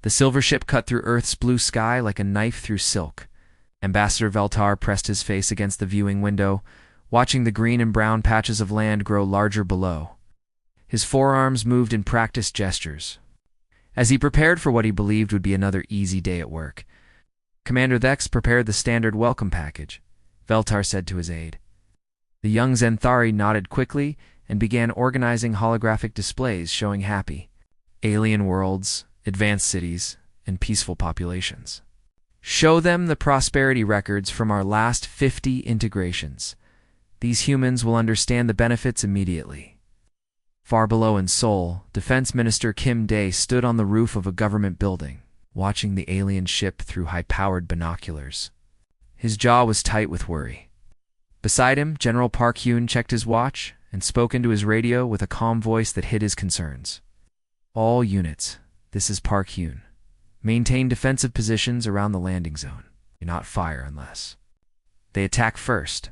The silver ship cut through Earth's blue sky like a knife through silk. Ambassador Veltar pressed his face against the viewing window, watching the green and brown patches of land grow larger below. His forearms moved in practiced gestures, as he prepared for what he believed would be another easy day at work. Commander Thex prepared the standard welcome package, Veltar said to his aide. The young Zenthari nodded quickly and began organizing holographic displays showing happy alien worlds, advanced cities, and peaceful populations. Show them the prosperity records from our last 50 integrations. These humans will understand the benefits immediately. Far below in Seoul, Defense Minister Kim Dae stood on the roof of a government building, watching the alien ship through high-powered binoculars. His jaw was tight with worry. Beside him, General Park Hyun checked his watch and spoke into his radio with a calm voice that hid his concerns. All units, this is Park Hyun. Maintain defensive positions around the landing zone. Do not fire unless they attack first,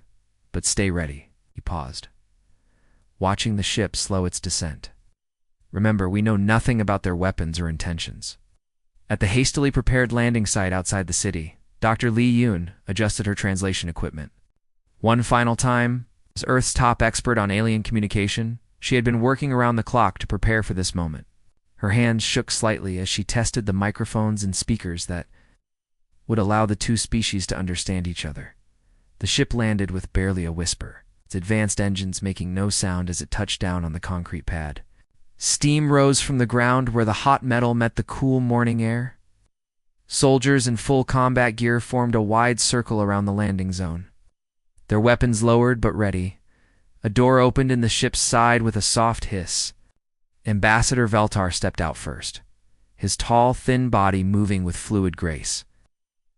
but stay ready. He paused, watching the ship slow its descent. Remember, we know nothing about their weapons or intentions. At the hastily prepared landing site outside the city, Dr. Lee Yoon adjusted her translation equipment. One final time, as Earth's top expert on alien communication, she had been working around the clock to prepare for this moment. Her hands shook slightly as she tested the microphones and speakers that would allow the two species to understand each other. The ship landed with barely a whisper, its advanced engines making no sound as it touched down on the concrete pad. Steam rose from the ground where the hot metal met the cool morning air. Soldiers in full combat gear formed a wide circle around the landing zone, their weapons lowered but ready. A door opened in the ship's side with a soft hiss. Ambassador Veltar stepped out first, his tall, thin body moving with fluid grace.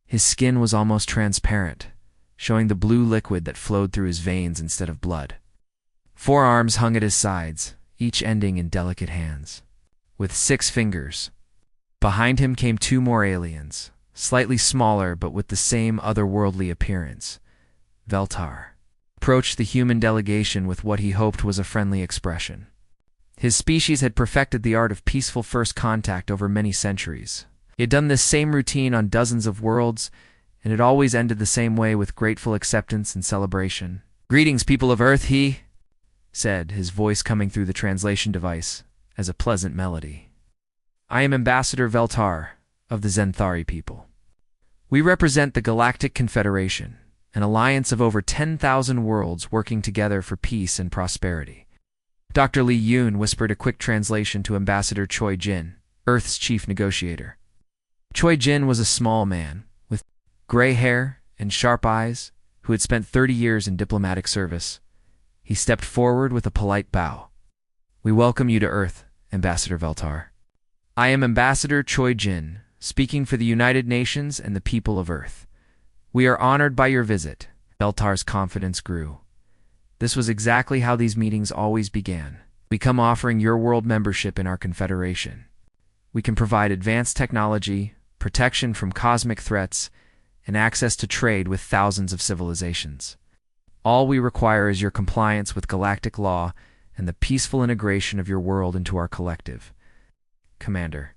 His skin was almost transparent, showing the blue liquid that flowed through his veins instead of blood. 4 arms hung at his sides, each ending in delicate hands, with 6 fingers. Behind him came 2 more aliens, slightly smaller but with the same otherworldly appearance. Veltar approached the human delegation with what he hoped was a friendly expression. His species had perfected the art of peaceful first contact over many centuries. He had done this same routine on dozens of worlds, and it always ended the same way with grateful acceptance and celebration. "Greetings, people of Earth," he said, his voice coming through the translation device as a pleasant melody. "I am Ambassador Veltar of the Zenthari people. We represent the Galactic Confederation, an alliance of over 10,000 worlds working together for peace and prosperity." Dr. Lee Yoon whispered a quick translation to Ambassador Choi Jin, Earth's chief negotiator. Choi Jin was a small man, with gray hair and sharp eyes, who had spent 30 years in diplomatic service. He stepped forward with a polite bow. "We welcome you to Earth, Ambassador Veltar. I am Ambassador Choi Jin, speaking for the United Nations and the people of Earth. We are honored by your visit." Veltar's confidence grew. This was exactly how these meetings always began. "We come offering your world membership in our confederation. We can provide advanced technology, protection from cosmic threats, and access to trade with thousands of civilizations. All we require is your compliance with galactic law and the peaceful integration of your world into our collective." Commander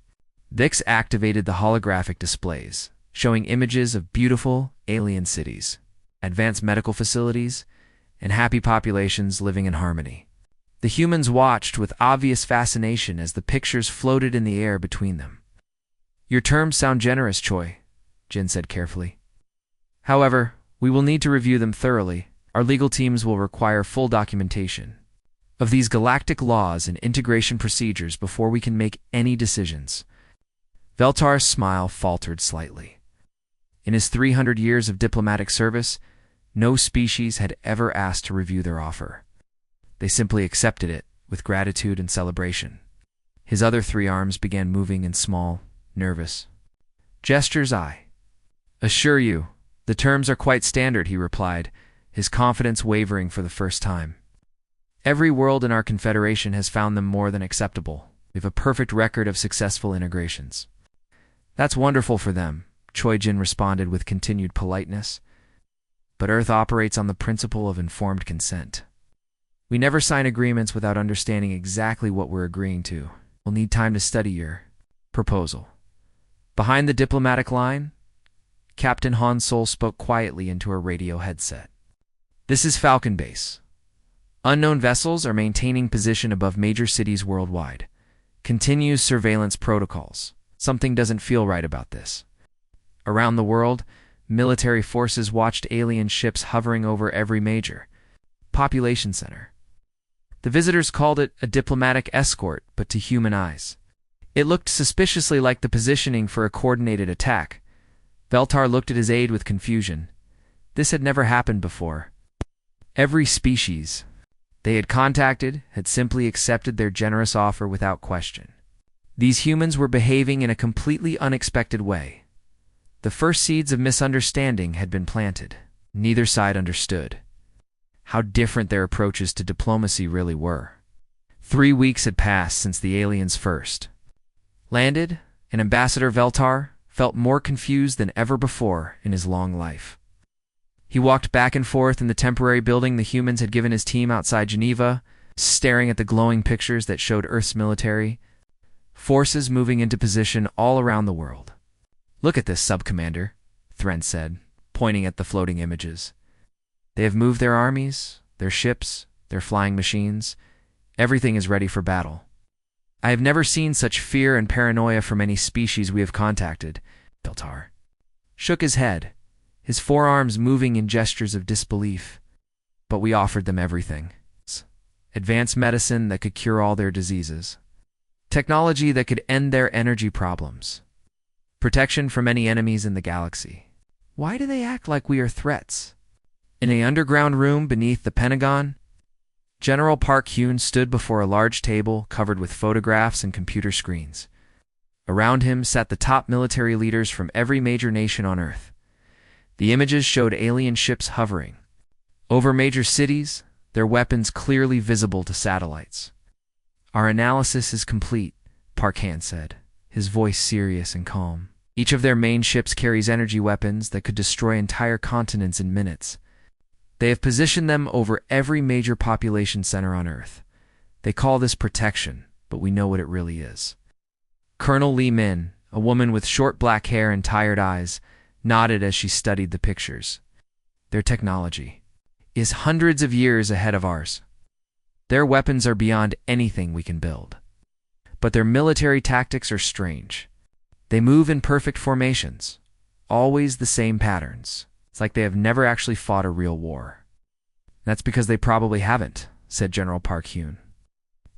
Vix activated the holographic displays, showing images of beautiful alien cities, advanced medical facilities, and happy populations living in harmony. The humans watched with obvious fascination as the pictures floated in the air between them. "Your terms sound generous, Choi," Jin said carefully. "However, we will need to review them thoroughly. Our legal teams will require full documentation of these galactic laws and integration procedures before we can make any decisions." Veltar's smile faltered slightly. In his 300 years of diplomatic service, no species had ever asked to review their offer. They simply accepted it with gratitude and celebration. His other 3 arms began moving in small, nervous gestures. "I assure you, the terms are quite standard," he replied, his confidence wavering for the first time. "Every world in our confederation has found them more than acceptable. We have a perfect record of successful integrations." "That's wonderful for them," Choi Jin responded with continued politeness. "But Earth operates on the principle of informed consent. We never sign agreements without understanding exactly what we're agreeing to. We'll need time to study your proposal." Behind the diplomatic line, Captain Han Sol spoke quietly into her radio headset. This is Falcon Base. Unknown vessels are maintaining position above major cities worldwide. Continues surveillance protocols. Something doesn't feel right about this. Around the world, military forces watched alien ships hovering over every major population center. The visitors called it a diplomatic escort, but to human eyes, it looked suspiciously like the positioning for a coordinated attack. Veltar looked at his aide with confusion. This had never happened before. Every species they had contacted had simply accepted their generous offer without question. These humans were behaving in a completely unexpected way. The first seeds of misunderstanding had been planted. Neither side understood how different their approaches to diplomacy really were. 3 weeks had passed since the aliens first landed, and Ambassador Veltar felt more confused than ever before in his long life. He walked back and forth in the temporary building the humans had given his team outside Geneva, staring at the glowing pictures that showed Earth's military forces moving into position all around the world. Look at this, Sub-Commander, Thren said, pointing at the floating images. They have moved their armies, their ships, their flying machines. Everything is ready for battle. I have never seen such fear and paranoia from any species we have contacted. Veltar shook his head, his forearms moving in gestures of disbelief. But we offered them everything. Advanced medicine that could cure all their diseases. Technology that could end their energy problems. Protection from any enemies in the galaxy. Why do they act like we are threats? In an underground room beneath the Pentagon, General Park Hyun stood before a large table covered with photographs and computer screens. Around him sat the top military leaders from every major nation on Earth. The images showed alien ships hovering over major cities, their weapons clearly visible to satellites. Our analysis is complete, Park Han said, his voice serious and calm. Each of their main ships carries energy weapons that could destroy entire continents in minutes. They have positioned them over every major population center on Earth. They call this protection, but we know what it really is. Colonel Li Min, a woman with short black hair and tired eyes, nodded as she studied the pictures. Their technology is hundreds of years ahead of ours. Their weapons are beyond anything we can build. But their military tactics are strange. They move in perfect formations, always the same patterns. It's like they have never actually fought a real war. That's because they probably haven't, said General Park Hyun.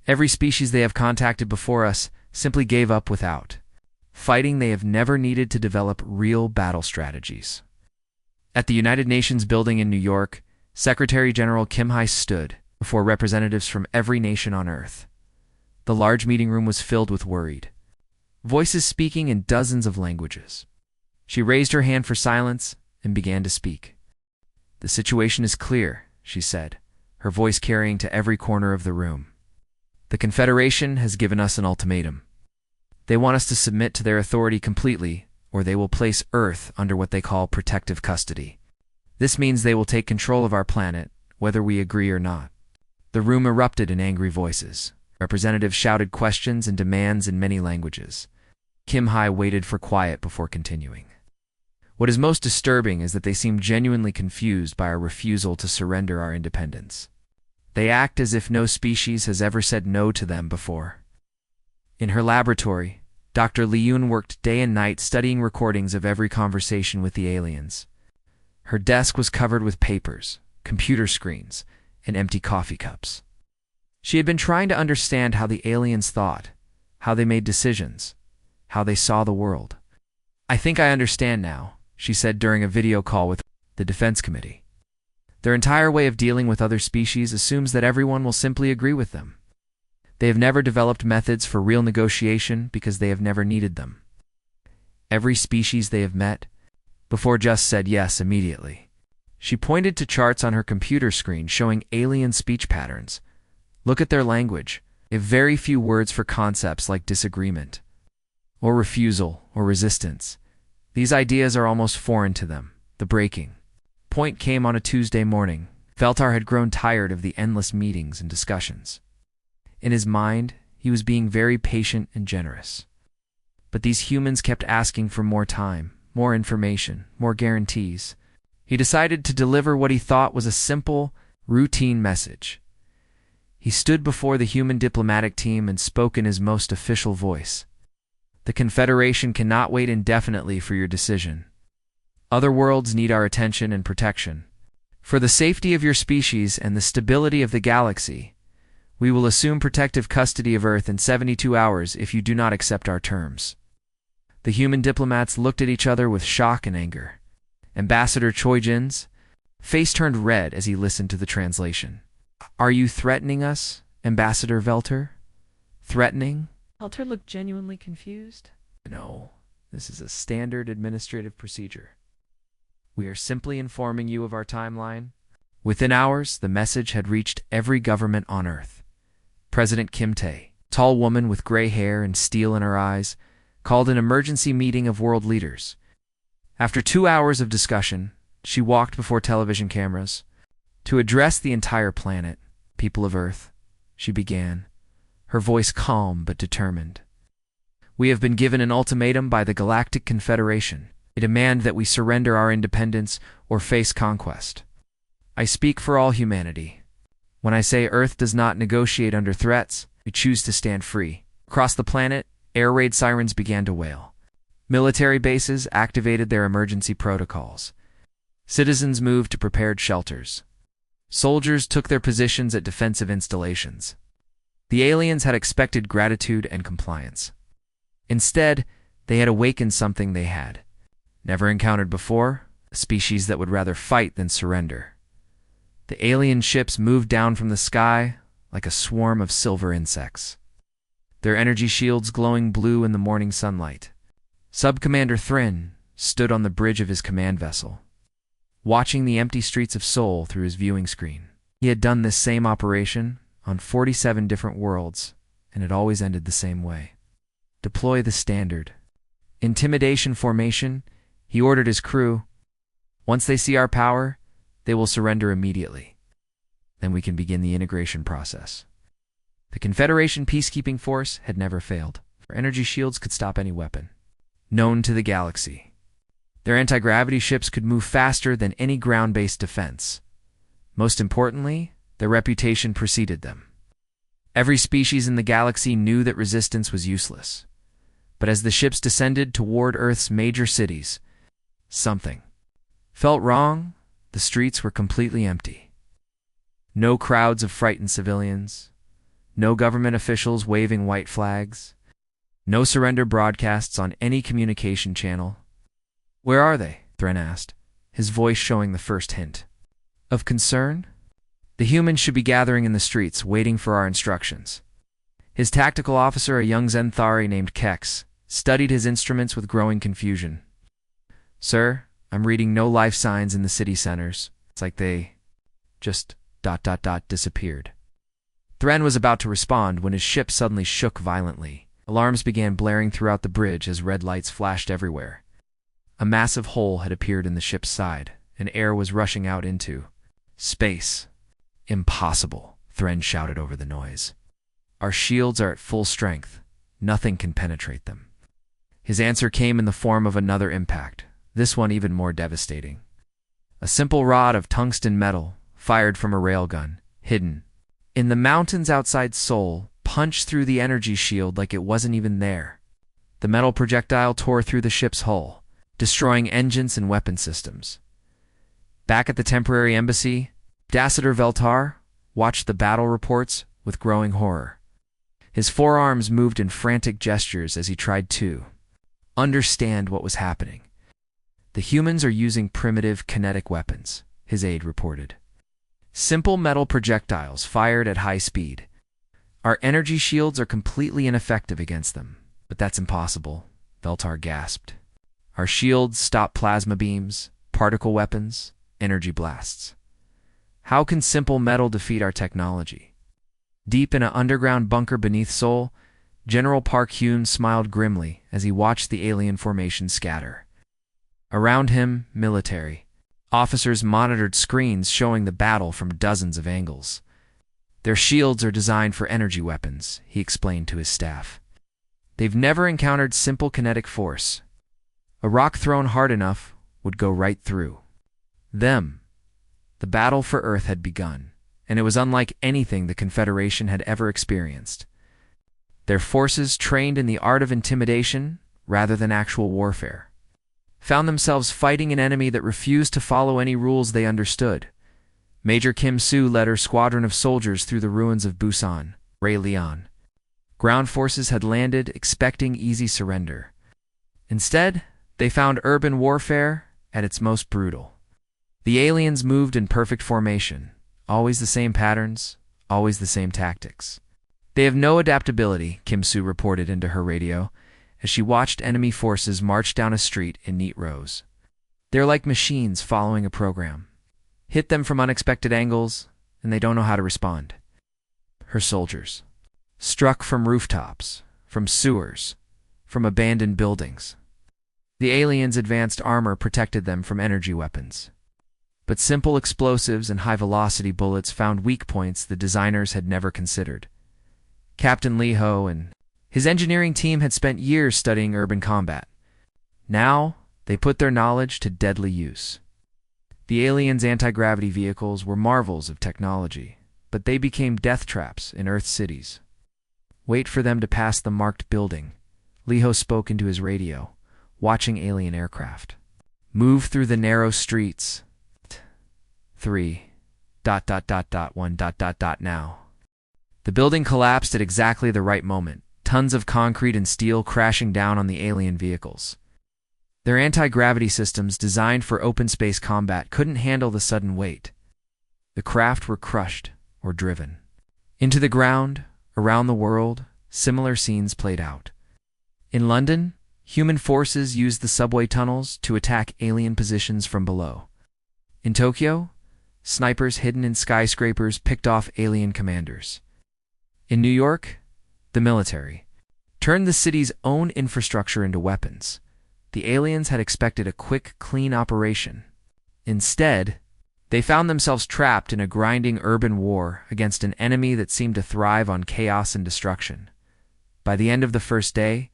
Every species they have contacted before us simply gave up without fighting. They have never needed to develop real battle strategies. At the United Nations building in New York, Secretary General Kim Hai stood before representatives from every nation on Earth. The large meeting room was filled with worried voices speaking in dozens of languages. She raised her hand for silence and began to speak. The situation is clear, she said, her voice carrying to every corner of the room. The Confederation has given us an ultimatum. They want us to submit to their authority completely, or they will place Earth under what they call protective custody. This means they will take control of our planet, whether we agree or not. The room erupted in angry voices. Representatives shouted questions and demands in many languages. Kim Hai waited for quiet before continuing. What is most disturbing is that they seem genuinely confused by our refusal to surrender our independence. They act as if no species has ever said no to them before. In her laboratory, Dr. Li Yun worked day and night studying recordings of every conversation with the aliens. Her desk was covered with papers, computer screens, and empty coffee cups. She had been trying to understand how the aliens thought, how they made decisions, how they saw the world. I think I understand now, she said during a video call with the Defense Committee. Their entire way of dealing with other species assumes that everyone will simply agree with them. They have never developed methods for real negotiation because they have never needed them. Every species they have met before just said yes immediately. She pointed to charts on her computer screen showing alien speech patterns. Look at their language. They have very few words for concepts like disagreement, or refusal, or resistance. These ideas are almost foreign to them. The breaking point came on a Tuesday morning. Veltar had grown tired of the endless meetings and discussions. In his mind, he was being very patient and generous. But these humans kept asking for more time, more information, more guarantees. He decided to deliver what he thought was a simple, routine message. He stood before the human diplomatic team and spoke in his most official voice. The Confederation cannot wait indefinitely for your decision. Other worlds need our attention and protection. For the safety of your species and the stability of the galaxy, we will assume protective custody of Earth in 72 hours if you do not accept our terms. The human diplomats looked at each other with shock and anger. Ambassador Choijin's face turned red as he listened to the translation. Are you threatening us, Ambassador Velter? Threatening? Velter looked genuinely confused. No, this is a standard administrative procedure. We are simply informing you of our timeline. Within hours, the message had reached every government on Earth. President Kim Tae, tall woman with gray hair and steel in her eyes, called an emergency meeting of world leaders. After 2 hours of discussion, she walked before television cameras. To address the entire planet, people of Earth, she began, her voice calm but determined. We have been given an ultimatum by the Galactic Confederation. They demand that we surrender our independence or face conquest. I speak for all humanity. When I say Earth does not negotiate under threats, we choose to stand free. Across the planet, air raid sirens began to wail. Military bases activated their emergency protocols. Citizens moved to prepared shelters. Soldiers took their positions at defensive installations. The aliens had expected gratitude and compliance. Instead, they had awakened something they had never encountered before, a species that would rather fight than surrender. The alien ships moved down from the sky like a swarm of silver insects, their energy shields glowing blue in the morning sunlight. Sub-Commander Thrin stood on the bridge of his command vessel, watching the empty streets of Seoul through his viewing screen. He had done this same operation on 47 different worlds, and it always ended the same way. Deploy the standard. Intimidation formation, he ordered his crew. Once they see our power, they will surrender immediately. Then we can begin the integration process. The Confederation peacekeeping force had never failed. Their energy shields could stop any weapon known to the galaxy. Their anti-gravity ships could move faster than any ground-based defense. Most importantly, their reputation preceded them. Every species in the galaxy knew that resistance was useless. But as the ships descended toward Earth's major cities, something felt wrong. The streets were completely empty. No crowds of frightened civilians. No government officials waving white flags. No surrender broadcasts on any communication channel. Where are they? Thrin asked, his voice showing the first hint of concern. The humans should be gathering in the streets, waiting for our instructions. His tactical officer, a young Zenthari named Kex, studied his instruments with growing confusion. Sir, I'm reading no life signs in the city centers. It's like they just ... disappeared. Thrin was about to respond when his ship suddenly shook violently. Alarms began blaring throughout the bridge as red lights flashed everywhere. A massive hole had appeared in the ship's side, and air was rushing out into space. Impossible, Thrin shouted over the noise. Our shields are at full strength. Nothing can penetrate them. His answer came in the form of another impact, this one even more devastating. A simple rod of tungsten metal, fired from a railgun, hidden in the mountains outside Seoul, punched through the energy shield like it wasn't even there. The metal projectile tore through the ship's hull, destroying engines and weapon systems. Back at the temporary embassy, Ambassador Veltar watched the battle reports with growing horror. His forearms moved in frantic gestures as he tried to understand what was happening. The humans are using primitive kinetic weapons, his aide reported. Simple metal projectiles fired at high speed. Our energy shields are completely ineffective against them. But that's impossible, Veltar gasped. Our shields stop plasma beams, particle weapons, energy blasts. How can simple metal defeat our technology? Deep in an underground bunker beneath Seoul, General Park Hyun smiled grimly as he watched the alien formation scatter. Around him, military officers monitored screens showing the battle from dozens of angles. Their shields are designed for energy weapons, he explained to his staff. They've never encountered simple kinetic force. A rock thrown hard enough would go right through them. The battle for Earth had begun, and it was unlike anything the Confederation had ever experienced. Their forces, trained in the art of intimidation rather than actual warfare, found themselves fighting an enemy that refused to follow any rules they understood. Major Kim Soo led her squadron of soldiers through the ruins of Busan, Ray Leon. Ground forces had landed, expecting easy surrender. Instead, they found urban warfare at its most brutal. The aliens moved in perfect formation, always the same patterns, always the same tactics. They have no adaptability, Kim Soo reported into her radio, as she watched enemy forces march down a street in neat rows. They're like machines following a program. Hit them from unexpected angles, and they don't know how to respond. Her soldiers, struck from rooftops, from sewers, from abandoned buildings. The aliens' advanced armor protected them from energy weapons. But simple explosives and high-velocity bullets found weak points the designers had never considered. Captain Lee Ho and his engineering team had spent years studying urban combat. Now, they put their knowledge to deadly use. The aliens' anti-gravity vehicles were marvels of technology, but they became death traps in Earth's cities. Wait for them to pass the marked building, Lee Ho spoke into his radio, watching alien aircraft. Move through the narrow streets. 3.1. Now. The building collapsed at exactly the right moment, tons of concrete and steel crashing down on the alien vehicles. Their anti-gravity systems, designed for open space combat, couldn't handle the sudden weight. The craft were crushed or driven into the ground. Around the world, similar scenes played out. In London, human forces used the subway tunnels to attack alien positions from below. In Tokyo, snipers hidden in skyscrapers picked off alien commanders. In New York, the military turned the city's own infrastructure into weapons. The aliens had expected a quick, clean operation. Instead, they found themselves trapped in a grinding urban war against an enemy that seemed to thrive on chaos and destruction. By the end of the first day,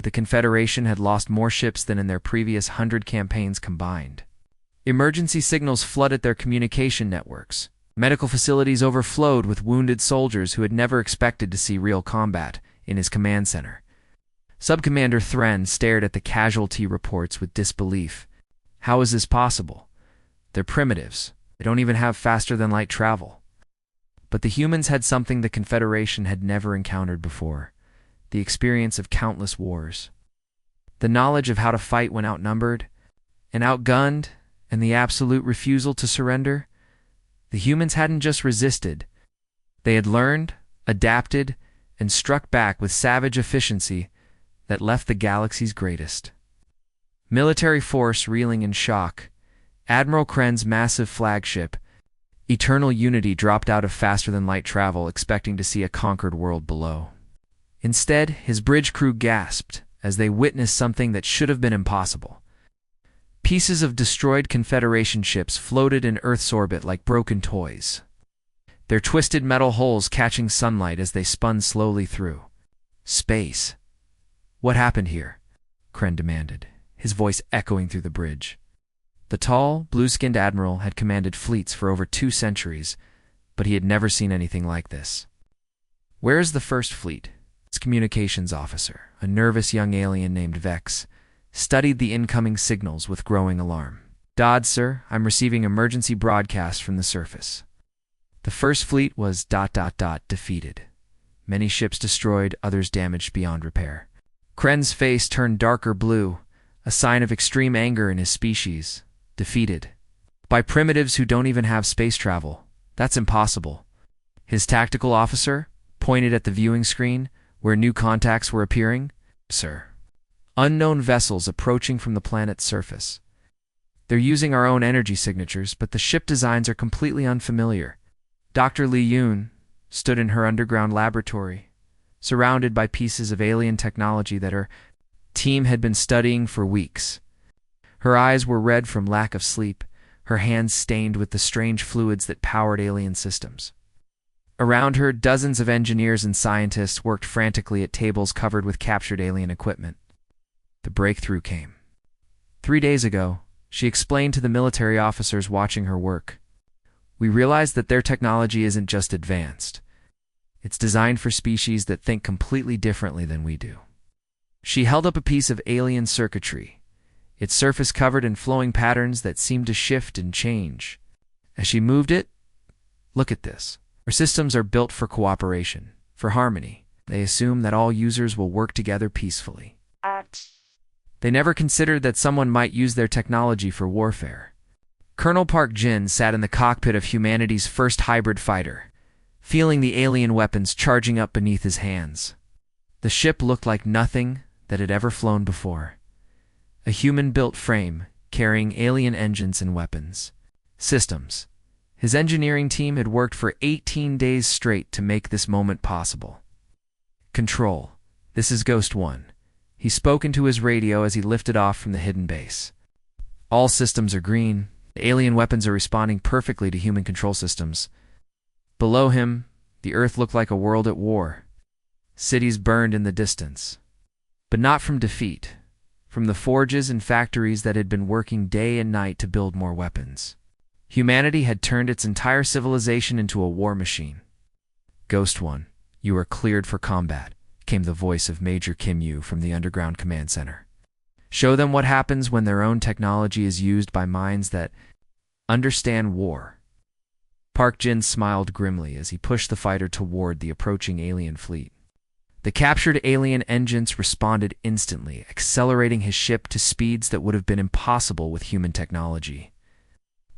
the Confederation had lost more ships than in their previous 100 campaigns combined. Emergency signals flooded their communication networks. Medical facilities overflowed with wounded soldiers who had never expected to see real combat in his command center. Subcommander Thren stared at the casualty reports with disbelief. How is this possible? They're primitives. They don't even have faster-than-light travel. But the humans had something the Confederation had never encountered before: the experience of countless wars. The knowledge of how to fight when outnumbered and outgunned, and the absolute refusal to surrender. The humans hadn't just resisted. They had learned, adapted, and struck back with savage efficiency that left the galaxy's greatest military force reeling in shock. Admiral Kren's massive flagship, Eternal Unity, dropped out of faster-than-light travel, expecting to see a conquered world below. Instead, his bridge crew gasped as they witnessed something that should have been impossible. Pieces of destroyed Confederation ships floated in Earth's orbit like broken toys, their twisted metal hulls catching sunlight as they spun slowly through space. What happened here? Kren demanded, his voice echoing through the bridge. The tall, blue-skinned admiral had commanded fleets for over 2 centuries, but he had never seen anything like this. Where is the First Fleet? Its communications officer, a nervous young alien named Vex, studied the incoming signals with growing alarm. Dodd, sir, I'm receiving emergency broadcasts from the surface. The First Fleet was ... defeated. Many ships destroyed, others damaged beyond repair. Kren's face turned darker blue, a sign of extreme anger in his species. Defeated by primitives who don't even have space travel. That's impossible. His tactical officer pointed at the viewing screen where new contacts were appearing. Sir, unknown vessels approaching from the planet's surface. They're using our own energy signatures, but the ship designs are completely unfamiliar. Dr. Li Yun stood in her underground laboratory, surrounded by pieces of alien technology that her team had been studying for weeks. Her eyes were red from lack of sleep, her hands stained with the strange fluids that powered alien systems. Around her, dozens of engineers and scientists worked frantically at tables covered with captured alien equipment. The breakthrough came. 3 days ago, she explained to the military officers watching her work. We realized that their technology isn't just advanced. It's designed for species that think completely differently than we do. She held up a piece of alien circuitry, its surface covered in flowing patterns that seemed to shift and change. As she moved it, look at this. Our systems are built for cooperation, for harmony. They assume that all users will work together peacefully. They never considered that someone might use their technology for warfare. Colonel Park Jin sat in the cockpit of humanity's first hybrid fighter, feeling the alien weapons charging up beneath his hands. The ship looked like nothing that had ever flown before. A human-built frame carrying alien engines and weapons. Systems. His engineering team had worked for 18 days straight to make this moment possible. Control. This is Ghost 1. He spoke into his radio as he lifted off from the hidden base. All systems are green. The alien weapons are responding perfectly to human control systems. Below him, the Earth looked like a world at war. Cities burned in the distance. But not from defeat, from the forges and factories that had been working day and night to build more weapons. Humanity had turned its entire civilization into a war machine. Ghost 1, you are cleared for combat, came the voice of Major Kim Yu from the underground command center. Show them what happens when their own technology is used by minds that understand war. Park Jin smiled grimly as he pushed the fighter toward the approaching alien fleet. The captured alien engines responded instantly, accelerating his ship to speeds that would have been impossible with human technology.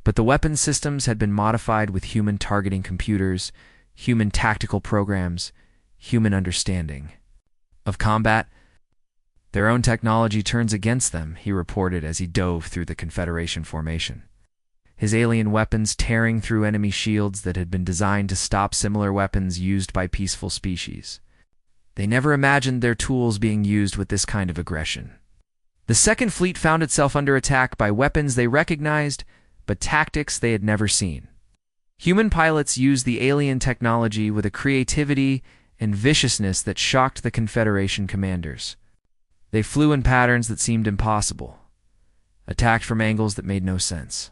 But the weapon systems had been modified with human targeting computers, human tactical programs, human understanding of combat. Their own technology turns against them, he reported as he dove through the Confederation formation. His alien weapons tearing through enemy shields that had been designed to stop similar weapons used by peaceful species. They never imagined their tools being used with this kind of aggression. The Second Fleet found itself under attack by weapons they recognized, but tactics they had never seen. Human pilots used the alien technology with a creativity and viciousness that shocked the Confederation commanders. They flew in patterns that seemed impossible, attacked from angles that made no sense,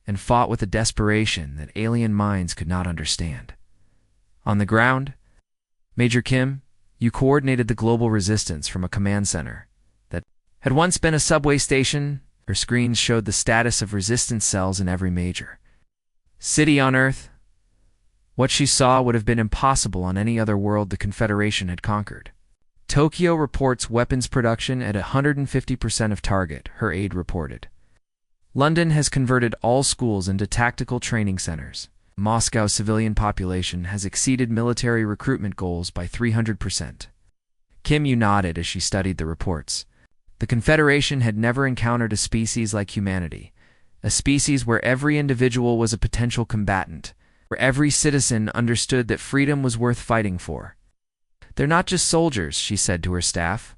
and fought with a desperation that alien minds could not understand. On the ground, Major Kim, you coordinated the global resistance from a command center that had once been a subway station. Her screens showed the status of resistance cells in every major city on Earth. What she saw would have been impossible on any other world the Confederation had conquered. Tokyo reports weapons production at 150% of target, her aide reported. London has converted all schools into tactical training centers. Moscow's civilian population has exceeded military recruitment goals by 300%. Kim Yu nodded as she studied the reports. The Confederation had never encountered a species like humanity, a species where every individual was a potential combatant, where every citizen understood that freedom was worth fighting for. They're not just soldiers, she said to her staff.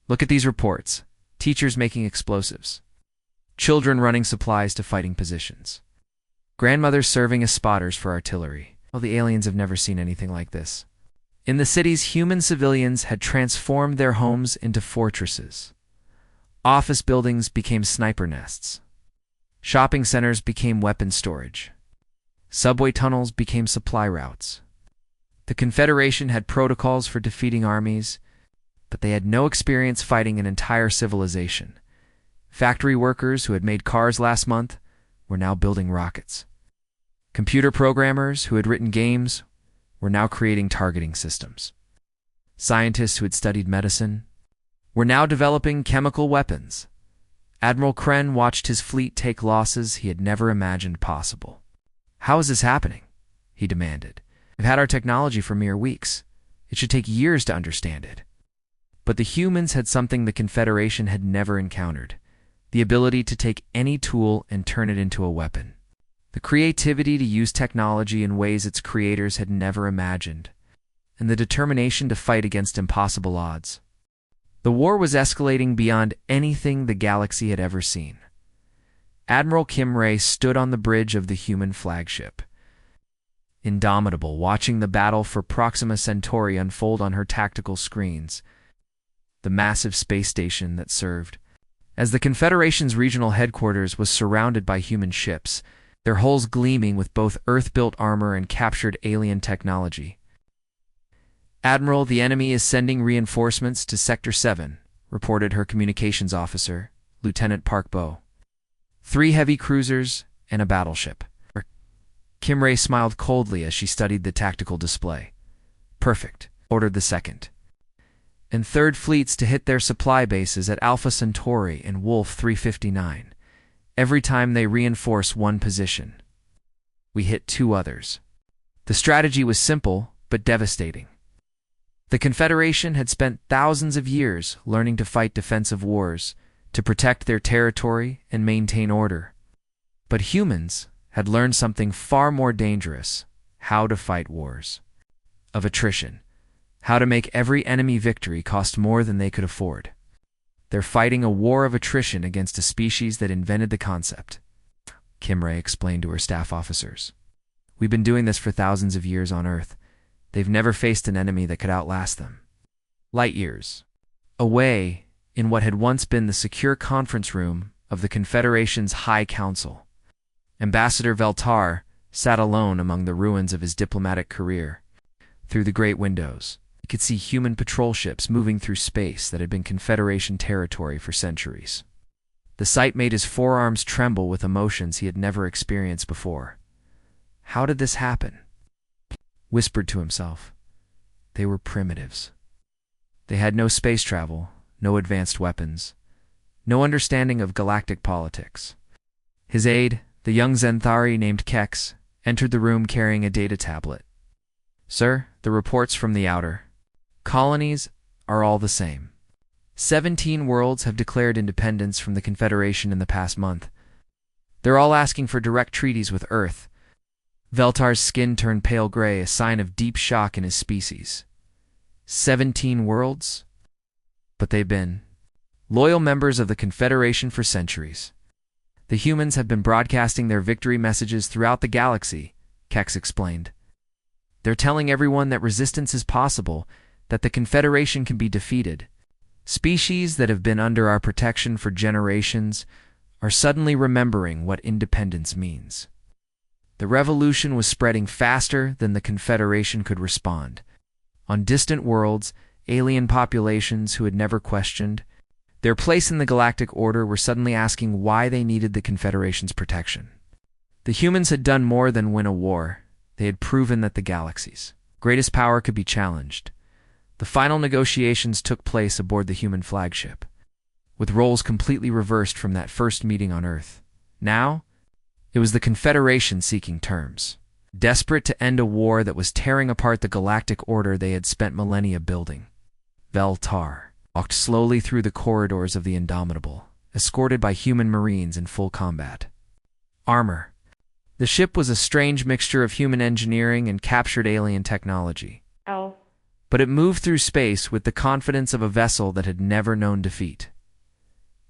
Look at these reports. Teachers making explosives. Children running supplies to fighting positions. Grandmothers serving as spotters for artillery. Well, the aliens have never seen anything like this. In the cities, human civilians had transformed their homes into fortresses. Office buildings became sniper nests. Shopping centers became weapon storage. Subway tunnels became supply routes. The Confederation had protocols for defeating armies, but they had no experience fighting an entire civilization. Factory workers who had made cars last month were now building rockets. Computer programmers who had written games were now creating targeting systems. Scientists who had studied medicine were now developing chemical weapons. Admiral Kren watched his fleet take losses he had never imagined possible. How is this happening? He demanded. We've had our technology for mere weeks. It should take years to understand it. But the humans had something the Confederation had never encountered: the ability to take any tool and turn it into a weapon. The creativity to use technology in ways its creators had never imagined, and the determination to fight against impossible odds. The war was escalating beyond anything the galaxy had ever seen. Admiral Kim Ray stood on the bridge of the human flagship. indomitable, watching the battle for Proxima Centauri unfold on her tactical screens, the massive space station that served as the Confederation's regional headquarters was surrounded by human ships, their hulls gleaming with both Earth-built armor and captured alien technology. "Admiral, the enemy is sending reinforcements to Sector 7, reported her communications officer, Lieutenant Park Bo. 3 heavy cruisers and a battleship." Kim Ray smiled coldly as she studied the tactical display. "Perfect," ordered the second. "And third fleets to hit their supply bases at Alpha Centauri and Wolf 359. Every time they reinforce one position, we hit 2 others." The strategy was simple, but devastating. The Confederation had spent thousands of years learning to fight defensive wars, to protect their territory and maintain order. But humans had learned something far more dangerous: how to fight wars of attrition, how to make every enemy victory cost more than they could afford. "They're fighting a war of attrition against a species that invented the concept," Kim Ray explained to her staff officers. "We've been doing this for thousands of years on Earth. They've never faced an enemy that could outlast them." Light years away, in what had once been the secure conference room of the Confederation's High Council, Ambassador Veltar sat alone among the ruins of his diplomatic career. Through the great windows, he could see human patrol ships moving through space that had been Confederation territory for centuries. The sight made his forearms tremble with emotions he had never experienced before. How did this happen? Whispered to himself. They were primitives. They had no space travel, no advanced weapons, no understanding of galactic politics. His aide, the young Zenthari named Kex, entered the room carrying a data tablet. "Sir, the reports from the outer colonies are all the same. 17 worlds have declared independence from the Confederation in the past month. They're all asking for direct treaties with Earth." Veltar's skin turned pale gray, a sign of deep shock in his species. 17 worlds? But they've been loyal members of the Confederation for centuries. The humans have been broadcasting their victory messages throughout the galaxy, Kex explained. "They're telling everyone that resistance is possible, that the Confederation can be defeated. Species that have been under our protection for generations are suddenly remembering what independence means." The revolution was spreading faster than the Confederation could respond. On distant worlds, alien populations who had never questioned their place in the galactic order were suddenly asking why they needed the Confederation's protection. The humans had done more than win a war. They had proven that the galaxy's greatest power could be challenged. The final negotiations took place aboard the human flagship, with roles completely reversed from that first meeting on Earth. Now, it was the Confederation seeking terms, desperate to end a war that was tearing apart the galactic order they had spent millennia building. Veltar walked slowly through the corridors of the Indomitable, escorted by human marines in full combat armor. The ship was a strange mixture of human engineering and captured alien technology. But it moved through space with the confidence of a vessel that had never known defeat.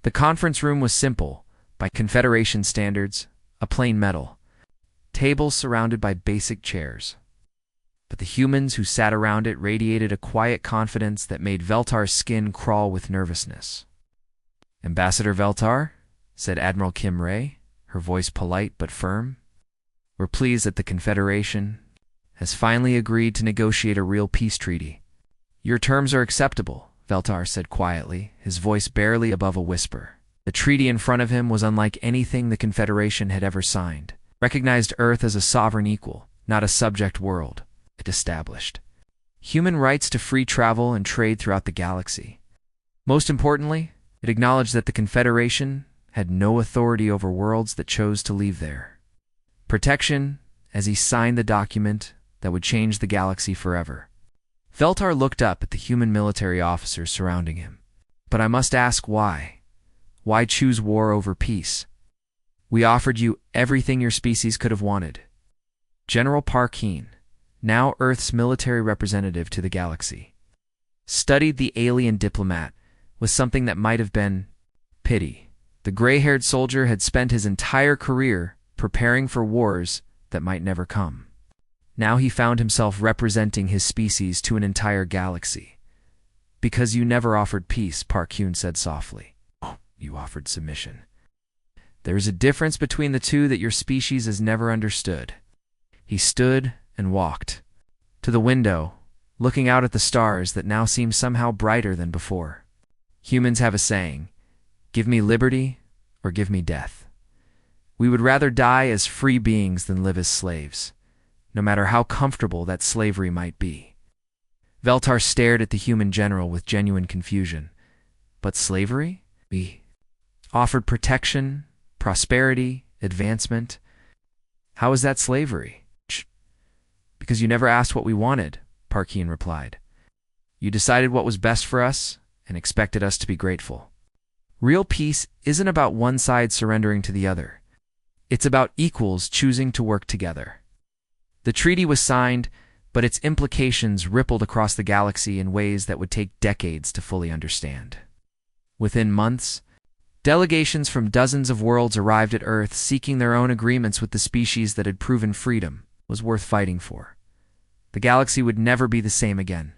The conference room was simple, by Confederation standards, a plain metal table surrounded by basic chairs. But the humans who sat around it radiated a quiet confidence that made Veltar's skin crawl with nervousness. "Ambassador Veltar," said Admiral Kim Ray, her voice polite but firm, "we're pleased that the Confederation has finally agreed to negotiate a real peace treaty." "Your terms are acceptable," Veltar said quietly, his voice barely above a whisper. The treaty in front of him was unlike anything the Confederation had ever signed. Recognized Earth as a sovereign equal, not a subject world. It established human rights to free travel and trade throughout the galaxy. Most importantly, it acknowledged that the Confederation had no authority over worlds that chose to leave there. Protection, as he signed the document that would change the galaxy forever. Veltar looked up at the human military officers surrounding him. "But I must ask why? Why choose war over peace? We offered you everything your species could have wanted." General Parkeen, now Earth's military representative to the galaxy, studied the alien diplomat with something that might have been pity. The gray-haired soldier had spent his entire career preparing for wars that might never come. Now he found himself representing his species to an entire galaxy. "Because you never offered peace," Park Hyun said softly. "Oh, you offered submission. There is a difference between the two that your species has never understood." He stood and walked to the window, looking out at the stars that now seemed somehow brighter than before. Humans have a saying, "Give me liberty or give me death." We would rather die as free beings than live as slaves, no matter how comfortable that slavery might be. Veltar stared at the human general with genuine confusion. But slavery? We offered protection, prosperity, advancement. How is that slavery? "Because you never asked what we wanted," Park Hyun replied. "You decided what was best for us and expected us to be grateful." Real peace isn't about one side surrendering to the other. It's about equals choosing to work together. The treaty was signed, but its implications rippled across the galaxy in ways that would take decades to fully understand. Within months, delegations from dozens of worlds arrived at Earth seeking their own agreements with the species that had proven freedom was worth fighting for. The galaxy would never be the same again.